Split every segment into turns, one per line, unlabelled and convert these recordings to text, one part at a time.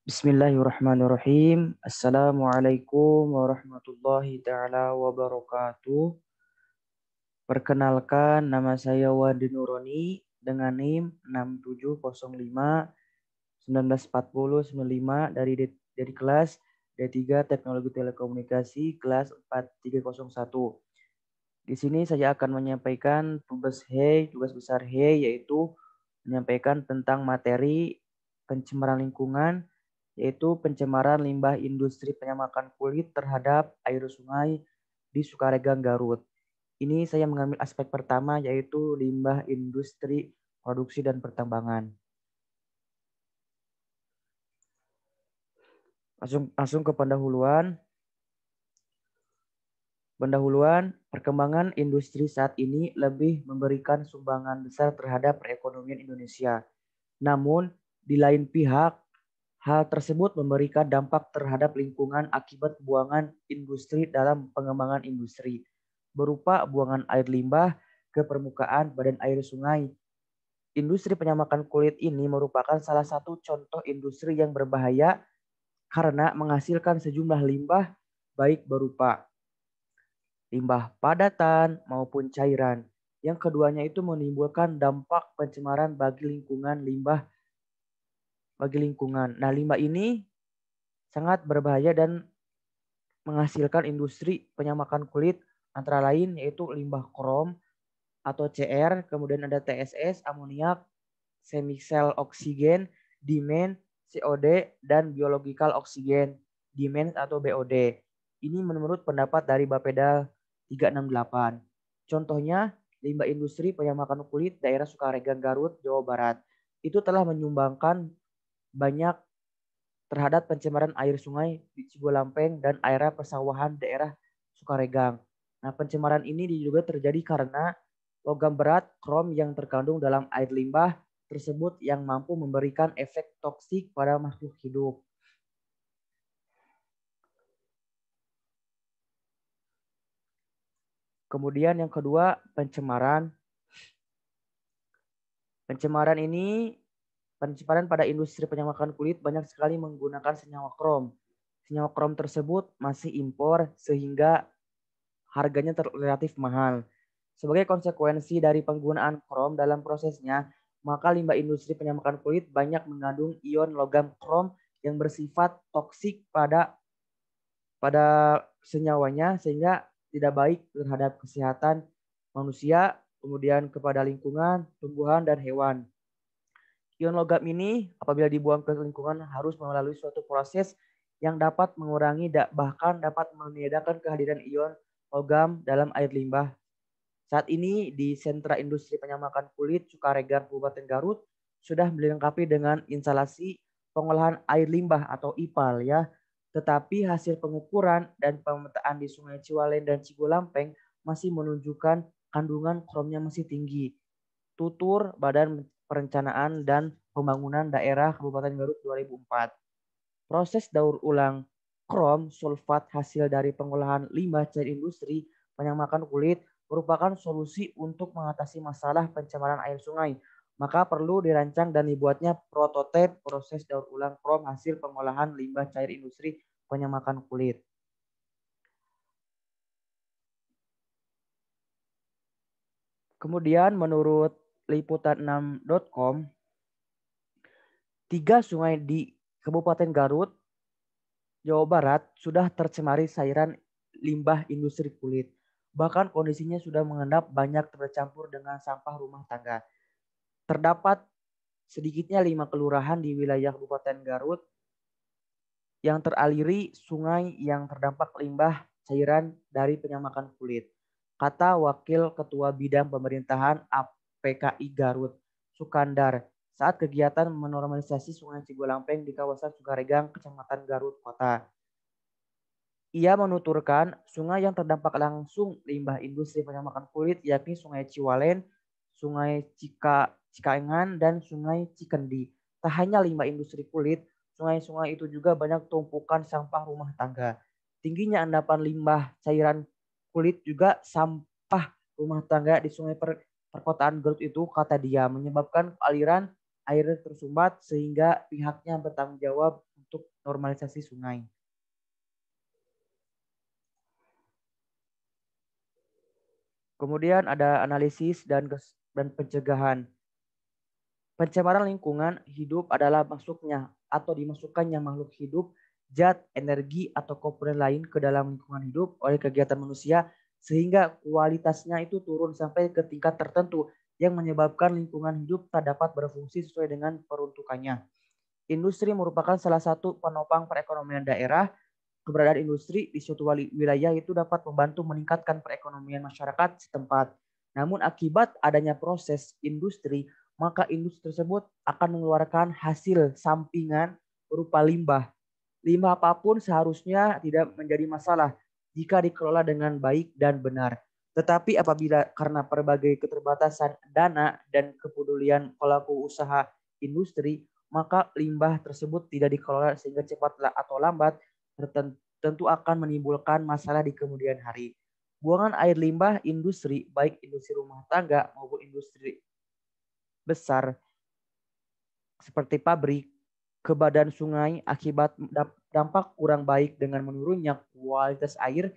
Bismillahirrahmanirrahim. Assalamualaikum warahmatullahi taala wabarakatuh. Perkenalkan, nama saya Wadi Nuroni dengan NIM 6705 1940 95 dari kelas D3 Teknologi Telekomunikasi kelas 4301. Di sini saya akan menyampaikan tugas besar He, yaitu menyampaikan tentang materi pencemaran lingkungan, yaitu pencemaran limbah industri penyamakan kulit terhadap air sungai di Sukaregang, Garut. Ini saya mengambil aspek pertama, yaitu limbah industri produksi dan pertambangan. Langsung ke pendahuluan. Perkembangan industri saat ini lebih memberikan sumbangan besar terhadap perekonomian Indonesia. Namun, di lain pihak, hal tersebut memberikan dampak terhadap lingkungan akibat buangan industri dalam pengembangan industri, berupa buangan air limbah ke permukaan badan air sungai. Industri penyamakan kulit ini merupakan salah satu contoh industri yang berbahaya karena menghasilkan sejumlah limbah, baik berupa limbah padatan maupun cairan. Yang keduanya itu menimbulkan dampak pencemaran bagi lingkungan. Nah, limbah ini sangat berbahaya dan menghasilkan industri penyamakan kulit, antara lain yaitu limbah krom atau CR, kemudian ada TSS, amoniak, semicell oksigen, dimen, COD, dan biological oksigen, dimen atau BOD. Ini menurut pendapat dari Bapeda 368. Contohnya, limbah industri penyamakan kulit daerah Sukaregang, Garut, Jawa Barat, itu telah menyumbangkan banyak terhadap pencemaran air sungai di Cigolampeng dan area persawahan daerah Sukaregang. Nah, pencemaran ini diduga terjadi karena logam berat krom yang terkandung dalam air limbah tersebut yang mampu memberikan efek toksik pada makhluk hidup. Kemudian yang kedua, pencemaran. Pencemaran pada industri penyamakan kulit banyak sekali menggunakan senyawa krom. Senyawa krom tersebut masih impor sehingga harganya relatif mahal. Sebagai konsekuensi dari penggunaan krom dalam prosesnya, maka limbah industri penyamakan kulit banyak mengandung ion logam krom yang bersifat toksik pada senyawanya sehingga tidak baik terhadap kesehatan manusia, kemudian kepada lingkungan, tumbuhan, dan hewan. Ion logam ini apabila dibuang ke lingkungan harus melalui suatu proses yang dapat mengurangi bahkan dapat meniadakan kehadiran ion logam dalam air limbah. Saat ini di sentra industri penyamakan kulit Sukaregang Kabupaten Garut sudah dilengkapi dengan instalasi pengolahan air limbah atau IPAL ya. Tetapi hasil pengukuran dan pemetaan di Sungai Ciwalen dan Cigolampeng masih menunjukkan kandungan kromnya masih tinggi. Tutur Badan Perencanaan dan Pembangunan Daerah Kabupaten Garut 2004. Proses daur ulang krom sulfat hasil dari pengolahan limbah cair industri penyamakan kulit merupakan solusi untuk mengatasi masalah pencemaran air sungai. Maka perlu dirancang dan dibuatnya prototipe proses daur ulang krom hasil pengolahan limbah cair industri penyamakan kulit. Kemudian menurut liputan6.com, 3 sungai di Kabupaten Garut, Jawa Barat sudah tercemari cairan limbah industri kulit. Bahkan kondisinya sudah mengendap banyak bercampur dengan sampah rumah tangga. Terdapat sedikitnya 5 kelurahan di wilayah Kabupaten Garut yang teraliri sungai yang terdampak limbah cairan dari penyamakan kulit. Kata Wakil Ketua Bidang Pemerintahan APKI Garut, Sukandar, saat kegiatan menormalisasi Sungai Cigolampeng di kawasan Sukaregang, Kecamatan Garut Kota. Ia menuturkan sungai yang terdampak langsung limbah industri penyamakan kulit yakni Sungai Ciwalen, Sungai Cikaengan, dan Sungai Cikendi. Tak hanya limbah industri kulit, sungai-sungai itu juga banyak tumpukan sampah rumah tangga. Tingginya endapan limbah cairan kulit juga sampah rumah tangga di sungai perkotaan Garut itu, kata dia, menyebabkan aliran air tersumbat sehingga pihaknya bertanggung jawab untuk normalisasi sungai. Kemudian ada analisis dan pencegahan. Pencemaran lingkungan hidup adalah masuknya atau dimasukkannya makhluk hidup, zat, energi, atau komponen lain ke dalam lingkungan hidup oleh kegiatan manusia sehingga kualitasnya itu turun sampai ke tingkat tertentu yang menyebabkan lingkungan hidup tak dapat berfungsi sesuai dengan peruntukannya. Industri merupakan salah satu penopang perekonomian daerah. Keberadaan industri di suatu wilayah itu dapat membantu meningkatkan perekonomian masyarakat setempat. Namun akibat adanya proses industri, maka industri tersebut akan mengeluarkan hasil sampingan berupa limbah. Limbah apapun seharusnya tidak menjadi masalah jika dikelola dengan baik dan benar. Tetapi apabila karena berbagai keterbatasan dana dan kepedulian pelaku usaha industri, maka limbah tersebut tidak dikelola sehingga cepat atau lambat tentu akan menimbulkan masalah di kemudian hari. Buangan air limbah industri, baik industri rumah tangga maupun industri besar seperti pabrik, ke badan sungai akibat dampak kurang baik dengan menurunnya kualitas air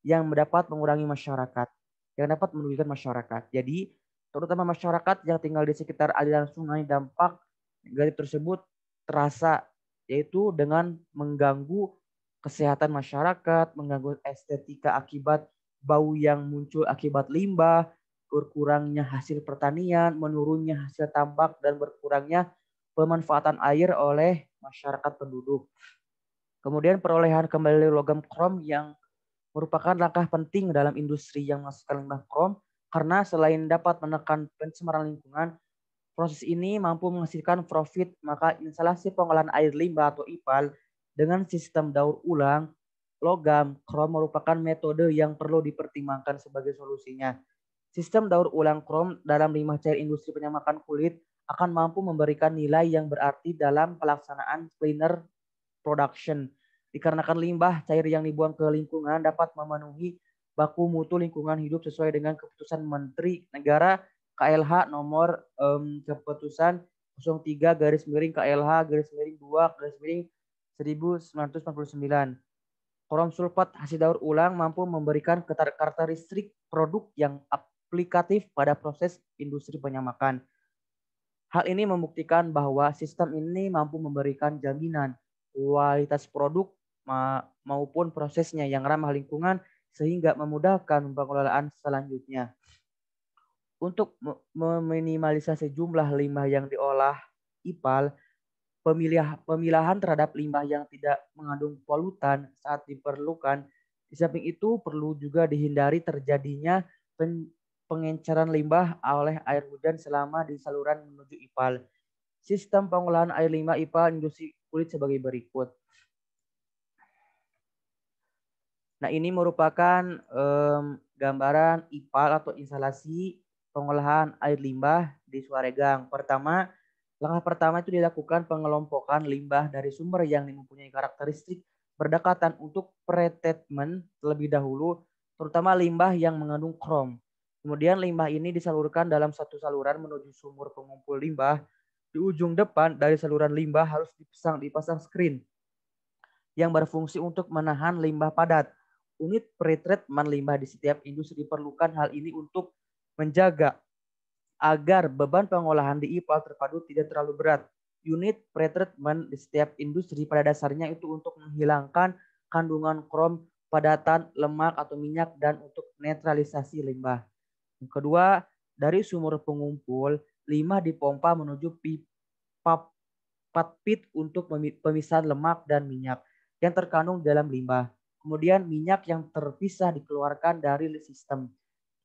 yang dapat mengurangi masyarakat, yang dapat merugikan masyarakat. Jadi, terutama masyarakat yang tinggal di sekitar aliran sungai, dampak negatif tersebut terasa, yaitu dengan mengganggu kesehatan masyarakat, mengganggu estetika akibat bau yang muncul akibat limbah, berkurangnya hasil pertanian, menurunnya hasil tambak, dan berkurangnya pemanfaatan air oleh masyarakat penduduk. Kemudian perolehan kembali logam krom yang merupakan langkah penting dalam industri yang menghasilkan limbah krom karena selain dapat menekan pencemaran lingkungan, proses ini mampu menghasilkan profit, maka instalasi pengolahan air limbah atau IPAL dengan sistem daur ulang logam krom merupakan metode yang perlu dipertimbangkan sebagai solusinya. Sistem daur ulang krom dalam limbah cair industri penyamakan kulit akan mampu memberikan nilai yang berarti dalam pelaksanaan cleaner production. Dikarenakan limbah cair yang dibuang ke lingkungan dapat memenuhi baku mutu lingkungan hidup sesuai dengan keputusan Menteri Negara KLH nomor keputusan 03 garis miring KLH garis miring 2 garis miring 1949. Krom sulfat hasil daur ulang mampu memberikan karakteristik produk yang aplikatif pada proses industri penyamakan. Hal ini membuktikan bahwa sistem ini mampu memberikan jaminan kualitas produk maupun prosesnya yang ramah lingkungan sehingga memudahkan pengelolaan selanjutnya. Untuk meminimalisasi jumlah limbah yang diolah IPAL, pemilahan terhadap limbah yang tidak mengandung polutan saat diperlukan. Di samping itu perlu juga dihindari terjadinya pengenceran limbah oleh air hujan selama di saluran menuju IPAL. Sistem pengolahan air limbah IPAL industri kulit sebagai berikut. Nah, ini merupakan gambaran IPAL atau instalasi pengolahan air limbah di Suaregang. Langkah pertama itu dilakukan pengelompokan limbah dari sumber yang mempunyai karakteristik berdekatan untuk pretreatment terlebih dahulu, terutama limbah yang mengandung krom. Kemudian limbah ini disalurkan dalam satu saluran menuju sumur pengumpul limbah. Di ujung depan dari saluran limbah harus dipasang screen yang berfungsi untuk menahan limbah padat. Unit pretreatment limbah di setiap industri diperlukan. Hal ini untuk menjaga agar beban pengolahan di IPAL terpadu tidak terlalu berat. Unit pretreatment di setiap industri pada dasarnya itu untuk menghilangkan kandungan krom, padatan, lemak atau minyak, dan untuk netralisasi limbah. Yang kedua, dari sumur pengumpul, limbah dipompa menuju pipa pit untuk pemisahan lemak dan minyak yang terkandung dalam limbah. Kemudian minyak yang terpisah dikeluarkan dari sistem.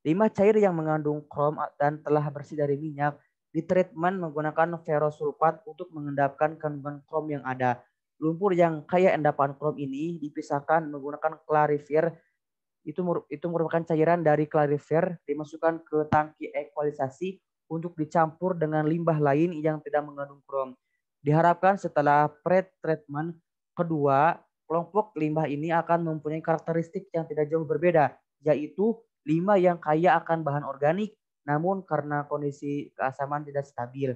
Limbah cair yang mengandung krom dan telah bersih dari minyak ditreatment menggunakan ferrosulfat untuk mengendapkan kandungan krom yang ada. Lumpur yang kaya endapan krom ini dipisahkan menggunakan clarifier. Itu merupakan cairan dari clarifier dimasukkan ke tangki ekualisasi untuk dicampur dengan limbah lain yang tidak mengandung krom. Diharapkan setelah pretreatment kedua, kelompok limbah ini akan mempunyai karakteristik yang tidak jauh berbeda, yaitu limbah yang kaya akan bahan organik, namun karena kondisi keasaman tidak stabil.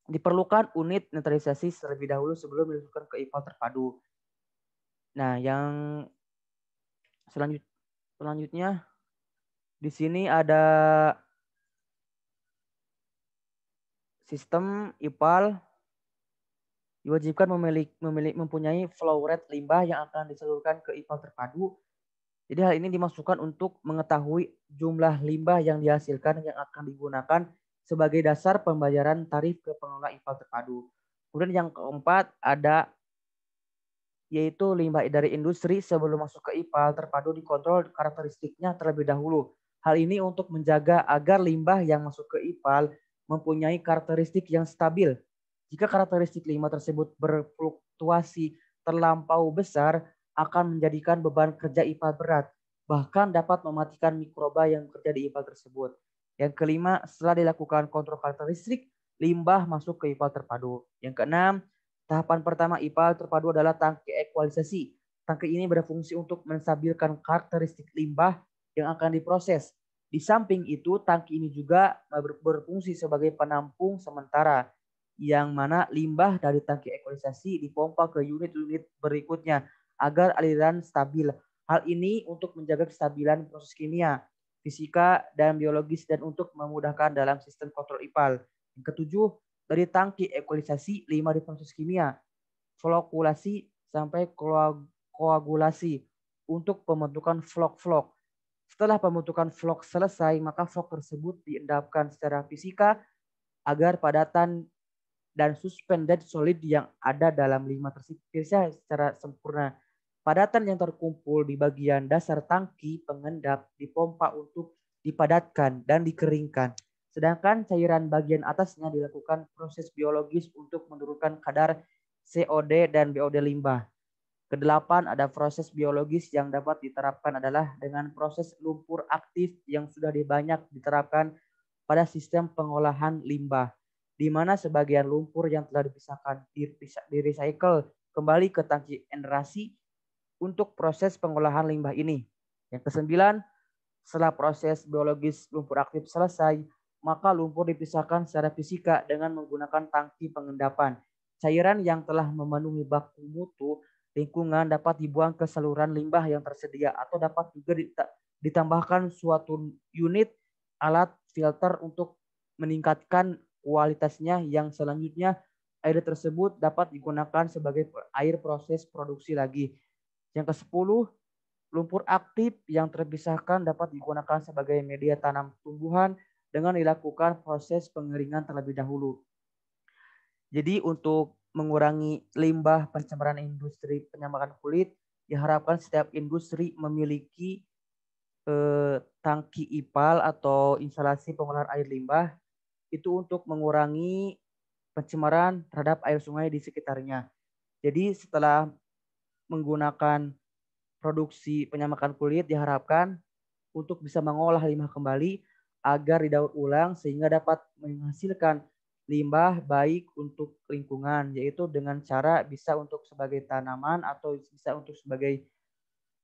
Diperlukan unit netralisasi terlebih dahulu sebelum dimasukkan ke ipal terpadu. Nah, yang selanjutnya di sini ada sistem ipal diwajibkan mempunyai flow rate limbah yang akan disalurkan ke ipal terpadu. Jadi hal ini dimasukkan untuk mengetahui jumlah limbah yang dihasilkan yang akan digunakan sebagai dasar pembayaran tarif ke pengelola ipal terpadu. Kemudian yang keempat ada yaitu limbah dari industri sebelum masuk ke ipal terpadu dikontrol karakteristiknya terlebih dahulu. Hal ini untuk menjaga agar limbah yang masuk ke ipal mempunyai karakteristik yang stabil. Jika karakteristik limbah tersebut berfluktuasi terlampau besar, akan menjadikan beban kerja ipal berat, bahkan dapat mematikan mikroba yang bekerja di ipal tersebut. Yang kelima, setelah dilakukan kontrol karakteristik, limbah masuk ke ipal terpadu. Yang keenam, tahapan pertama ipal terpadu adalah tangki ekualisasi. Tangki ini berfungsi untuk menstabilkan karakteristik limbah yang akan diproses. Di samping itu, tangki ini juga berfungsi sebagai penampung sementara, yang mana limbah dari tangki ekualisasi dipompa ke unit-unit berikutnya agar aliran stabil. Hal ini untuk menjaga kestabilan proses kimia, fisika, dan biologis dan untuk memudahkan dalam sistem kontrol ipal. Yang ketujuh, dari tangki ekualisasi limbah diproses kimia, flokulasi sampai koagulasi untuk pembentukan flok-flok. Setelah pembentukan flok selesai, maka flok tersebut diendapkan secara fisika agar padatan dan suspended solid yang ada dalam limbah tersebut secara sempurna. Padatan yang terkumpul di bagian dasar tangki pengendap dipompa untuk dipadatkan dan dikeringkan. Sedangkan cairan bagian atasnya dilakukan proses biologis untuk menurunkan kadar COD dan BOD limbah. Kedelapan, ada proses biologis yang dapat diterapkan adalah dengan proses lumpur aktif yang sudah banyak diterapkan pada sistem pengolahan limbah, di mana sebagian lumpur yang telah dipisahkan di-recycle kembali ke tangki enerasi untuk proses pengolahan limbah ini. Yang kesembilan, setelah proses biologis lumpur aktif selesai, maka lumpur dipisahkan secara fisika dengan menggunakan tangki pengendapan. Cairan yang telah memenuhi baku mutu lingkungan dapat dibuang ke saluran limbah yang tersedia atau dapat juga ditambahkan suatu unit alat filter untuk meningkatkan kualitasnya yang selanjutnya air tersebut dapat digunakan sebagai air proses produksi lagi. Yang ke-10, lumpur aktif yang terpisahkan dapat digunakan sebagai media tanam tumbuhan dengan dilakukan proses pengeringan terlebih dahulu. Jadi untuk mengurangi limbah pencemaran industri penyamakan kulit, diharapkan setiap industri memiliki tangki ipal atau instalasi pengolahan air limbah itu untuk mengurangi pencemaran terhadap air sungai di sekitarnya. Jadi setelah menggunakan produksi penyamakan kulit diharapkan untuk bisa mengolah limbah kembali agar didaur ulang sehingga dapat menghasilkan limbah baik untuk lingkungan, yaitu dengan cara bisa untuk sebagai tanaman atau bisa untuk sebagai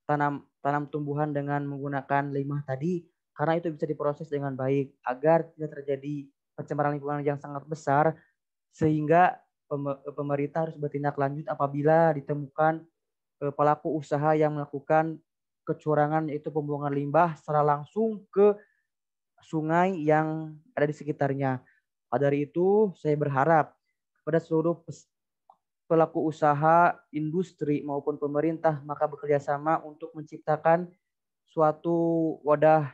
tanam tumbuhan dengan menggunakan limbah tadi, karena itu bisa diproses dengan baik agar tidak terjadi pencemaran lingkungan yang sangat besar sehingga pemerintah harus bertindak lanjut apabila ditemukan pelaku usaha yang melakukan kecurangan yaitu pembuangan limbah secara langsung ke sungai yang ada di sekitarnya. Dari itu saya berharap kepada seluruh pelaku usaha, industri maupun pemerintah maka bekerja sama untuk menciptakan suatu wadah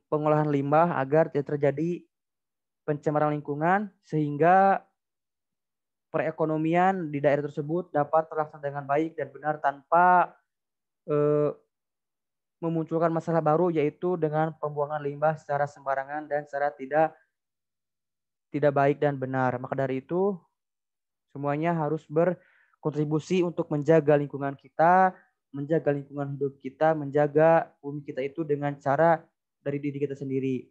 pengolahan limbah agar tidak terjadi pencemaran lingkungan sehingga perekonomian di daerah tersebut dapat terlaksana dengan baik dan benar tanpa memunculkan masalah baru yaitu dengan pembuangan limbah secara sembarangan dan secara tidak baik dan benar. Maka dari itu semuanya harus berkontribusi untuk menjaga lingkungan kita, menjaga lingkungan hidup kita, menjaga bumi kita itu dengan cara dari diri kita sendiri.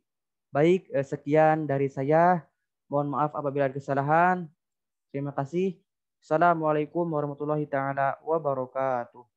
Baik, sekian dari saya. Mohon maaf apabila ada kesalahan. Terima kasih. Assalamualaikum warahmatullahi taala wabarakatuh.